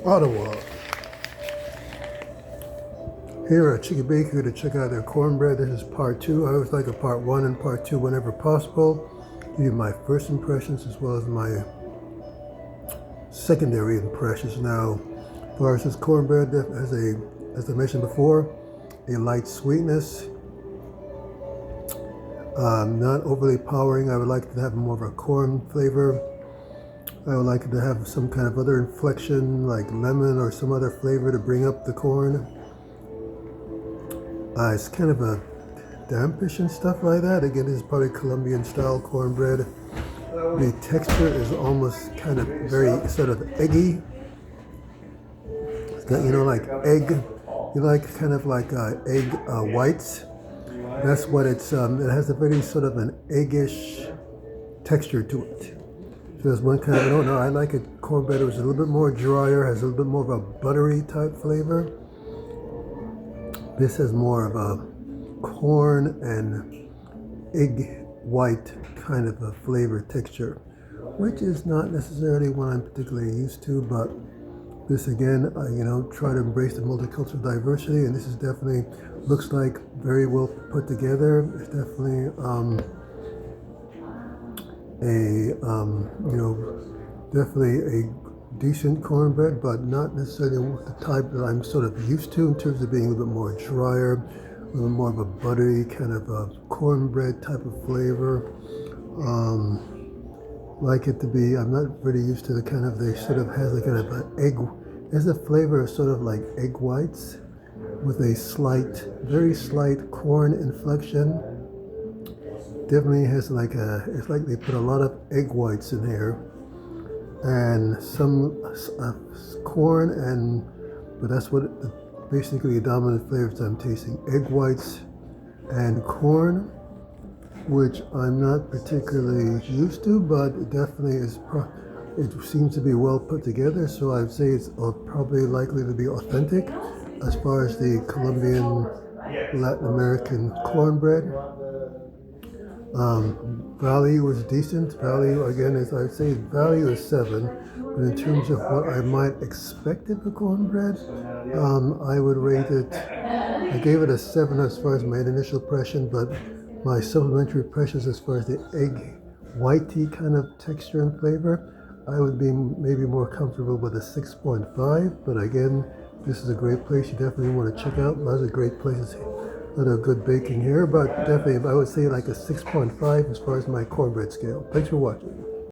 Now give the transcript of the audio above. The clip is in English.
Ottawa. Here at Chiqui Bakery to check out their cornbread. This is part 2. I always like a part 1 and part 2 whenever possible. Give you my first impressions as well as my secondary impressions. Now, as far as this cornbread, has as I mentioned before, a light sweetness. Not overly powering. I would like to have more of a corn flavor. I would like it to have some kind of other inflection like lemon or some other flavor to bring up the corn. It's kind of a dampish and stuff like that. Again, this is probably Colombian style cornbread. The texture is almost kind of very sort of eggy. It's got, like egg. You like kind of like egg whites. That's what it's. It has a very sort of an eggish texture to it. So there's one kind of. I don't know. I like it. Cornbread was a little bit more drier. Has a little bit more of a buttery type flavor. This has more of a corn and egg white kind of a flavor texture, which is not necessarily what I'm particularly used to, but this again, try to embrace the multicultural diversity, and this is definitely, looks like very well put together. It's definitely definitely a decent cornbread, but not necessarily the type that I'm sort of used to in terms of being a little bit more drier, a little more of a buttery kind of a cornbread type of flavor. Like it to be, I'm not really used to the kind of, they sort of has a kind of an egg, has a flavor of sort of like egg whites with a slight, very slight corn inflection. Definitely has like it's like they put a lot of egg whites in here and some corn, but that's what basically the dominant flavors I'm tasting. Egg whites and corn, which I'm not particularly used to, but it definitely is. It seems to be well put together, so I'd say it's probably likely to be authentic as far as the Colombian, Latin American cornbread. Value was decent. Value, again, as I'd say, value is 7. But in terms of what I might expect of the cornbread, I would rate it, I gave it a 7 as far as my initial impression, but my supplementary impressions as far as the egg whitey kind of texture and flavor, I would be maybe more comfortable with a 6.5. But again, this is a great place you definitely want to check out. Lots of great places, a lot of good baking here, but definitely I would say like a 6.5 as far as my cornbread scale. Thanks for watching.